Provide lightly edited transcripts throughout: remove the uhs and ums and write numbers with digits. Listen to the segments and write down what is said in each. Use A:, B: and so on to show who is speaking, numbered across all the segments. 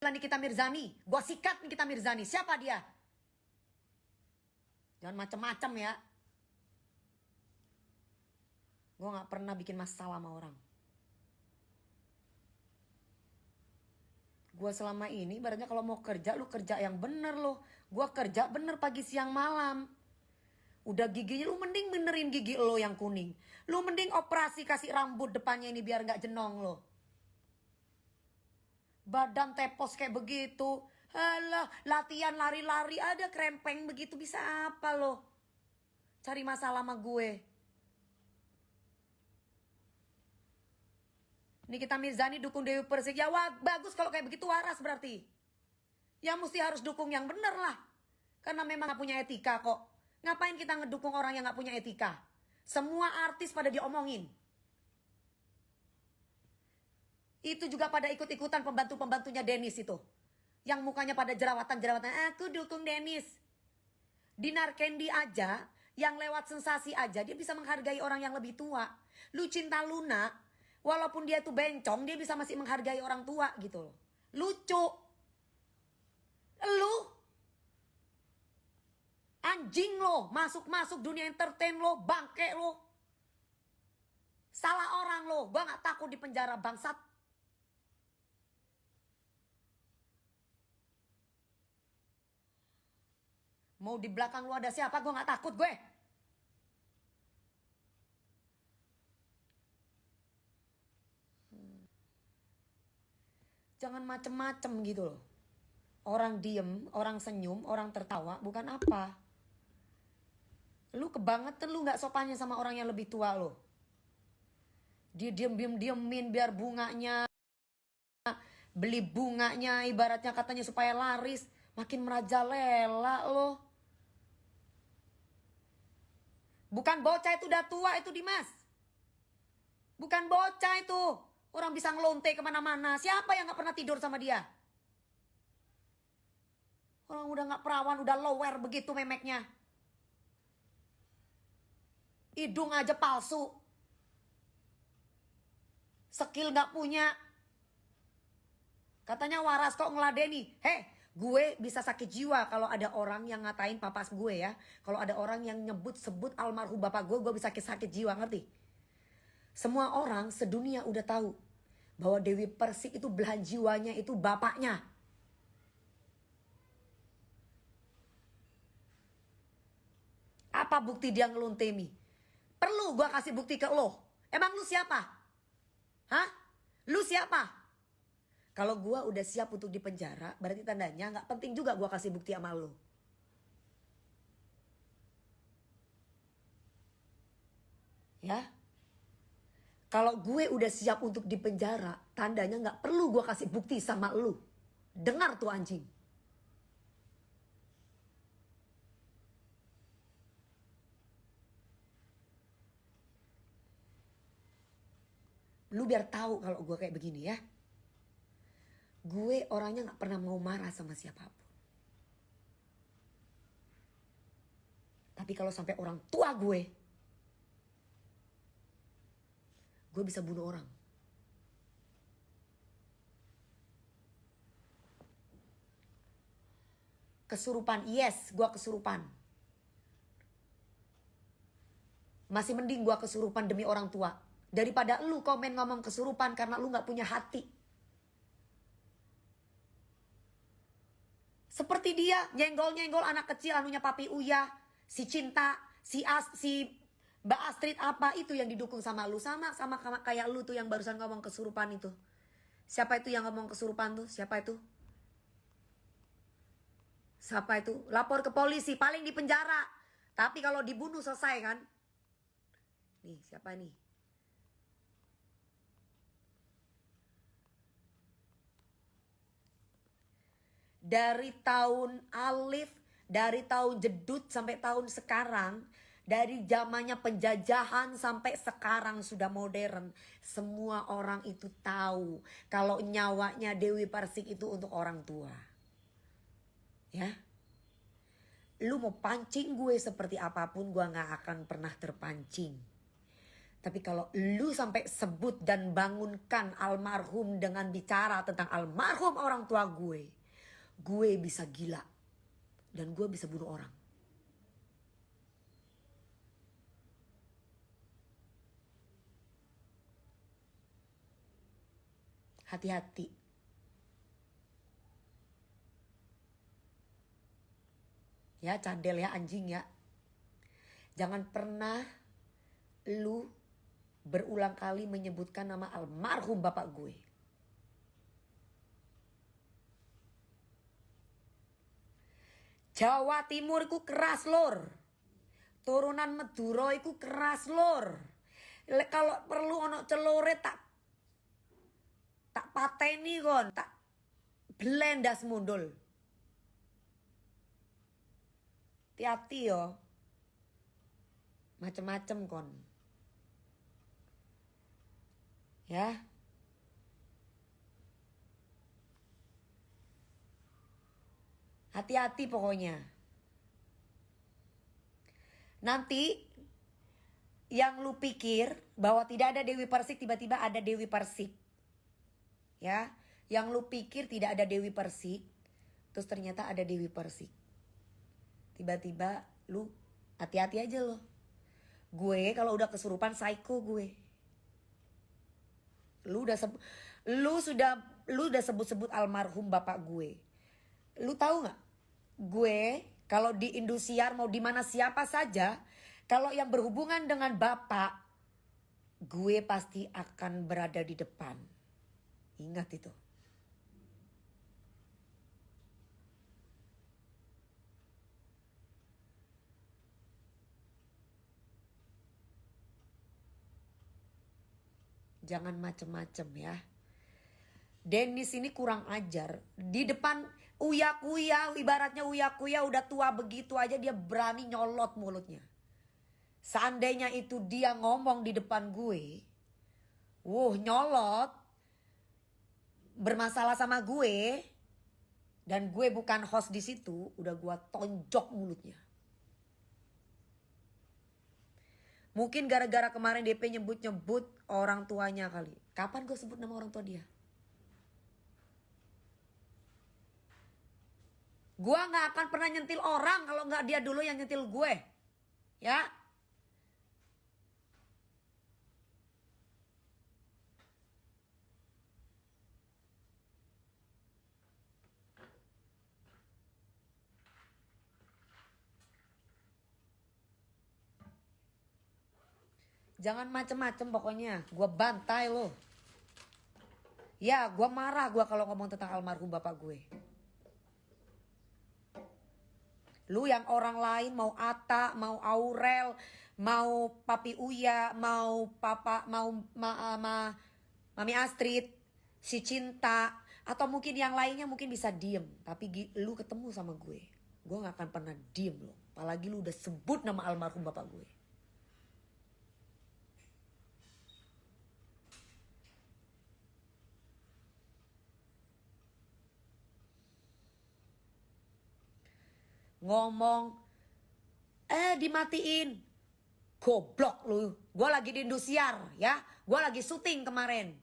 A: Nikita Mirzani, gue sikat Nikita Mirzani. Siapa dia? Jangan macem-macem ya. Gue gak pernah bikin masalah sama orang. Gue selama ini ibaratnya kalau mau kerja, lu kerja yang bener loh. Gue kerja bener pagi siang malam. Udah giginya lu mending benerin gigi lo yang kuning. Lu mending operasi kasih rambut depannya ini biar gak jenong lo. Badan tepos kayak begitu. Halah, latihan lari-lari ada krempeng begitu, bisa apa lo? Cari masalah sama gue. Nikita Mirzani dukung Dewi Persik. Ya wah, bagus kalau kayak begitu waras berarti. Ya mesti harus dukung yang bener lah. Karena memang gak punya etika kok. Ngapain kita ngedukung orang yang gak punya etika? Semua artis pada diomongin. Itu juga pada ikut-ikutan pembantu-pembantunya Dennis itu. Yang mukanya pada jerawatan-jerawatan. Aku dukung Dennis. Dinar Candy aja, yang lewat sensasi aja, dia bisa menghargai orang yang lebih tua. Lucinta Luna, walaupun dia tuh bencong, dia bisa masih menghargai orang tua gitu loh. Lucu. Lu anjing lo, masuk-masuk dunia entertain lo, bangke lo. Salah orang lo, gua gak takut di penjara bangsat. Mau di belakang lu ada siapa, gue gak takut gue. Jangan macem-macem gitu loh. Orang diem, orang senyum, orang tertawa, bukan apa. Lu kebangetan lu gak sopannya sama orang yang lebih tua lo. Dia diemin biar bunganya, beli bunganya ibaratnya katanya supaya laris. Makin merajalela lo. Bukan bocah itu, udah tua itu Dimas. Bukan bocah itu. Orang bisa ngelonte kemana-mana. Siapa yang gak pernah tidur sama dia? Orang udah gak perawan, udah lower begitu memeknya. Hidung aja palsu. Skill gak punya. Katanya waras kok ngeladeni. Heh, gue bisa sakit jiwa kalau ada orang yang ngatain papas gue ya. Kalau ada orang yang nyebut-sebut almarhum bapak gue bisa sakit jiwa, ngerti? Semua orang sedunia udah tahu bahwa Dewi Persik itu belahan jiwanya itu bapaknya. Apa bukti dia ngeluntemi? Perlu gue kasih bukti ke lo? Emang lu siapa? Hah? Lu siapa? Kalau gue udah siap untuk dipenjara, berarti tandanya gak penting juga gue kasih bukti sama lo. Ya? Kalau gue udah siap untuk dipenjara, tandanya gak perlu gue kasih bukti sama lo. Dengar tuh anjing. Lu biar tahu kalau gue kayak begini ya. Gue orangnya gak pernah mau marah sama siapapun. Tapi kalau sampai orang tua gue bisa bunuh orang. Kesurupan, yes, gue kesurupan. Masih mending gue kesurupan demi orang tua. Daripada lu komen ngomong kesurupan karena lu gak punya hati. Seperti dia, nyenggol-nyenggol anak kecil anunya Papi Uya, si Cinta, si Mbak Astrid apa itu yang didukung sama lu. Sama kayak lu tuh yang barusan ngomong kesurupan itu. Siapa itu yang ngomong kesurupan tuh? Siapa itu? Siapa itu? Lapor ke polisi, paling di penjara. Tapi kalau dibunuh selesai kan? Nih, siapa nih? Dari tahun Alif, dari tahun Jedut sampai tahun sekarang, dari zamannya penjajahan sampai sekarang sudah modern, semua orang itu tahu kalau nyawanya Dewi Persik itu untuk orang tua. Ya. Lu mau pancing gue seperti apapun, gue gak akan pernah terpancing. Tapi kalau lu sampai sebut dan bangunkan almarhum dengan bicara tentang almarhum orang tua gue bisa gila. Dan gue bisa bunuh orang. Hati-hati. Ya cadel ya anjing ya. Jangan pernah lu berulang kali menyebutkan nama almarhum bapak gue. Jawa Timur iku keras lor. Turunan Madura iku keras lor. Kalau perlu ono celore tak pateni kon, tak blendas mundul. Hati-hati yo. Macem-macem kon. Ya. Hati-hati pokoknya. Nanti yang lu pikir bahwa tidak ada Dewi Persik, tiba-tiba ada Dewi Persik. Ya, yang lu pikir tidak ada Dewi Persik, terus ternyata ada Dewi Persik. Tiba-tiba lu hati-hati aja lo. Gue kalau udah kesurupan psycho gue. Lu udah sebut-sebut almarhum bapak gue. Lu tahu nggak? Gue kalau di Indosiar mau di mana siapa saja, kalau yang berhubungan dengan bapak, gue pasti akan berada di depan. Ingat itu. Jangan macem-macem ya. Dennis ini kurang ajar. Di depan Uya Kuya, ibaratnya Uya Kuya udah tua begitu aja dia berani nyolot mulutnya. Seandainya itu dia ngomong di depan gue, nyolot, bermasalah sama gue, dan gue bukan host di situ, udah gue tonjok mulutnya. Mungkin gara-gara kemarin DP nyebut-nyebut orang tuanya kali. Kapan gue sebut nama orang tua dia? Gue gak akan pernah nyentil orang kalau gak dia dulu yang nyentil gue. Ya. Jangan macem-macem pokoknya. Gue bantai lo. Ya gue marah gue kalau ngomong tentang almarhum bapak gue. Lu yang orang lain mau Ata, mau Aurel, mau Papi Uya, mau Mami Astrid, si Cinta, atau mungkin yang lainnya mungkin bisa diem. Tapi lu ketemu sama gue gak akan pernah diem lo. Apalagi lu udah sebut nama almarhum bapak gue. Ngomong dimatiin. Goblok lu. Gue lagi di Indosiar ya. Gue lagi syuting kemarin.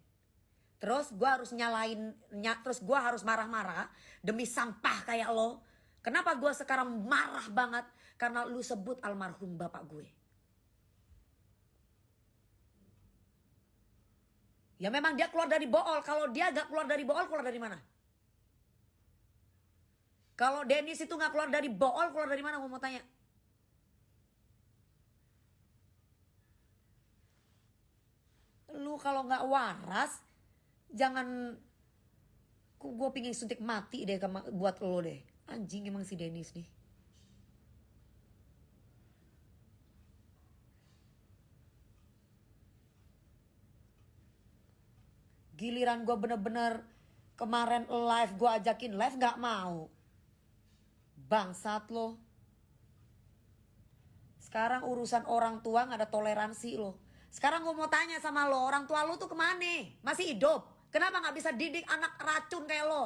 A: Terus gue harus terus gue harus marah-marah demi sampah kayak lo. Kenapa gue sekarang marah banget? Karena lu sebut almarhum bapak gue. Ya memang dia keluar dari Bool. Kalau dia gak keluar dari Bool, keluar dari mana? Kalau Dennis itu gak keluar dari Bool, keluar dari mana? Gue mau tanya. Lu kalau gak waras, jangan. Gue pingin suntik mati deh buat lo deh. Anjing emang si Dennis nih. Giliran gue bener-bener kemarin live, gue ajakin live gak mau. Bangsat lo. Sekarang urusan orang tua gak ada toleransi lo. Sekarang gue mau tanya sama lo, orang tua lo tuh kemana? Masih hidup? Kenapa gak bisa didik anak racun kayak lo?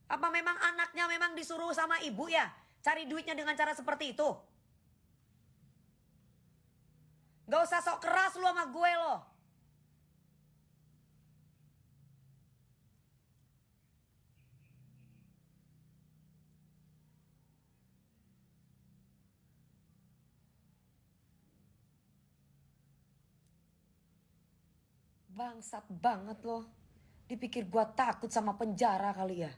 A: Apa memang anaknya memang disuruh sama ibu ya? Cari duitnya dengan cara seperti itu? Gak usah sok keras lu sama gue lo. Bangsat banget lo. Dipikir gue takut sama penjara kali ya.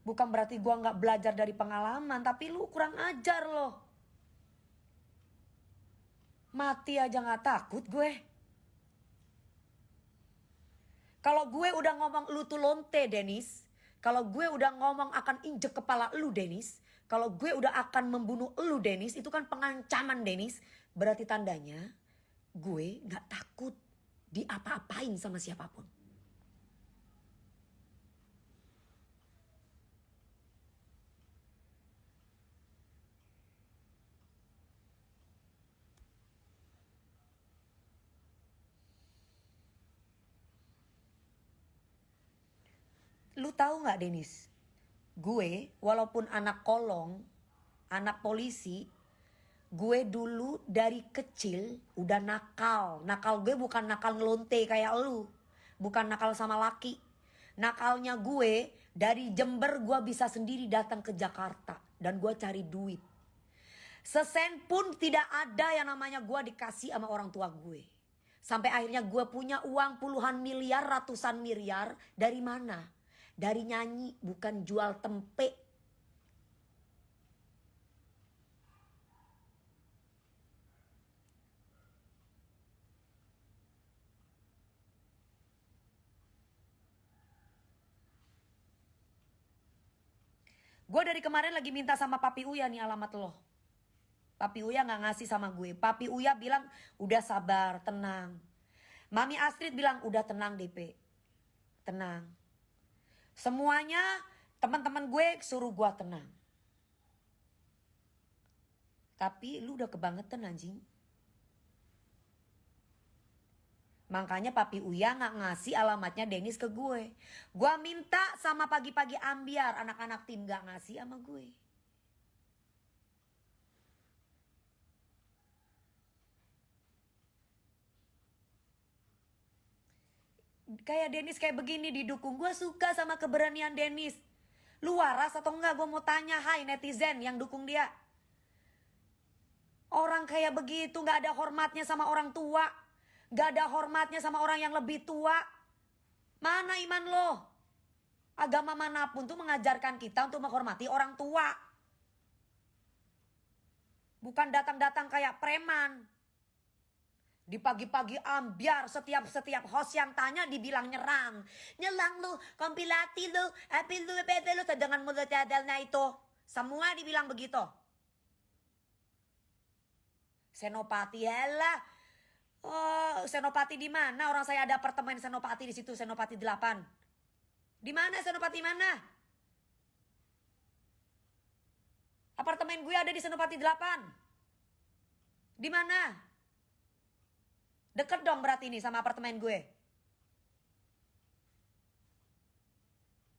A: Bukan berarti gue gak belajar dari pengalaman. Tapi lu kurang ajar lo. Mati aja gak takut gue. Kalau gue udah ngomong lu tuh lonte Dennis. Kalau gue udah ngomong akan injek kepala lu Dennis. Kalau gue udah akan membunuh lu Dennis. Itu kan pengancaman Dennis. Berarti tandanya gue gak takut diapa-apain sama siapapun. Lu tahu nggak Dennis? Gue walaupun anak kolong, anak polisi, gue dulu dari kecil udah nakal. Nakal gue bukan nakal ngelonte kayak lu. Bukan nakal sama laki. Nakalnya gue dari Jember gue bisa sendiri datang ke Jakarta. Dan gue cari duit. Sesen pun tidak ada yang namanya gue dikasih sama orang tua gue. Sampai akhirnya gue punya uang puluhan miliar, ratusan miliar. Dari mana? Dari nyanyi, bukan jual tempe. Gue dari kemarin lagi minta sama Papi Uya nih alamat lo. Papi Uya gak ngasih sama gue. Papi Uya bilang udah sabar, tenang. Mami Astrid bilang udah tenang DP. Tenang. Semuanya teman-teman gue suruh gue tenang. Tapi lu udah kebangetan anjing. Makanya Papi Uya gak ngasih alamatnya Dennis ke gue. Gue minta sama pagi-pagi ambiar. Anak-anak tim gak ngasih sama gue. Kayak Dennis kayak begini didukung. Gue suka sama keberanian Dennis. Lu waras atau enggak? Gue mau tanya, hai netizen yang dukung dia. Orang kayak begitu gak ada hormatnya sama orang tua. Gak ada hormatnya sama orang yang lebih tua. Mana iman lo? Agama manapun tuh mengajarkan kita untuk menghormati orang tua. Bukan datang-datang kayak preman. Di pagi-pagi ambiar setiap host yang tanya dibilang nyerang. Nyelang lu, kompilati lu, apil lu, pepe lu, dengan mulut cadalnya itu. Semua dibilang begitu. Senopati helah. Oh, Senopati di mana? Orang saya ada apartemen Senopati di situ, Senopati 8. Di mana Senopati mana? Apartemen gue ada di Senopati 8. Di mana? Deket dong berarti ini sama apartemen gue.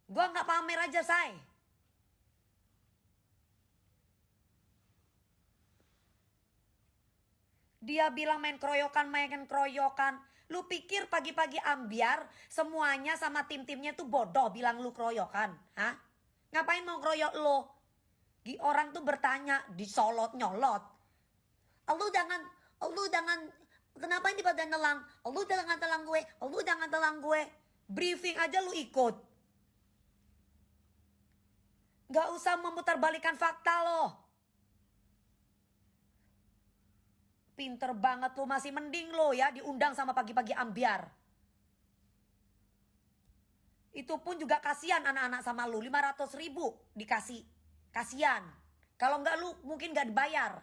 A: Gue gak pamer aja say. Dia bilang main keroyokan. Lu pikir pagi-pagi ambiar semuanya sama tim-timnya tuh bodoh bilang lu keroyokan? Hah? Ngapain mau keroyok lo? Orang tuh bertanya disolot nyolot. Lu jangan kenapa ini pada nelang? Lu jangan telang gue. Briefing aja lu ikut. Gak usah memutarbalikkan fakta lo. Pinter banget lo, masih mending lo ya diundang sama pagi-pagi ambiar. Itu pun juga kasihan anak-anak sama lu. 500.000 dikasih. Kasihan. Kalau enggak lu mungkin gak dibayar.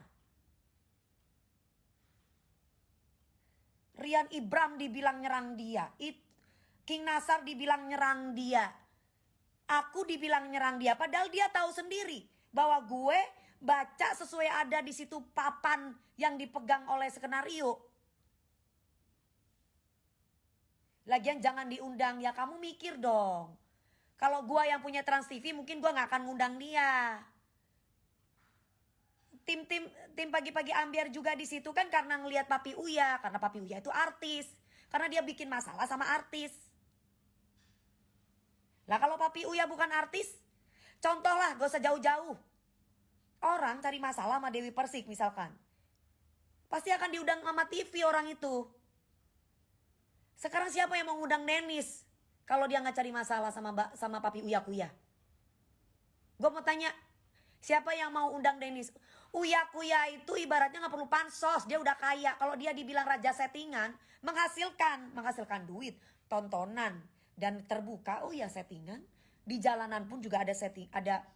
A: Rian Ibram dibilang nyerang dia. King Nasar dibilang nyerang dia. Aku dibilang nyerang dia. Padahal dia tahu sendiri bahwa gue baca sesuai ada di situ papan yang dipegang oleh skenario. Lagian jangan diundang ya, kamu mikir dong. Kalau gue yang punya Trans TV mungkin gue gak akan ngundang dia. tim pagi-pagi ambiar juga di situ kan karena ngelihat Papi Uya, karena Papi Uya itu artis, karena dia bikin masalah sama artis. Lah kalau Papi Uya bukan artis, contoh lah, gak usah jauh-jauh. Orang cari masalah sama Dewi Persik misalkan, pasti akan diundang sama TV orang itu. Sekarang siapa yang mau ngundang Nenis kalau dia nggak cari masalah sama Papi Uya Kuya? Gue mau tanya, siapa yang mau undang Denis? Uya Kuya itu ibaratnya nggak perlu pansos, dia udah kaya. Kalau dia dibilang raja settingan, menghasilkan duit, tontonan dan terbuka. Oh ya settingan. Di jalanan pun juga ada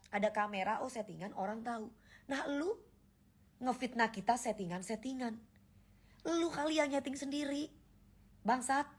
A: ada kamera. Oh settingan, orang tahu. Nah lu ngefitnah kita settingan. Lu kali yang nyeting sendiri, bangsat.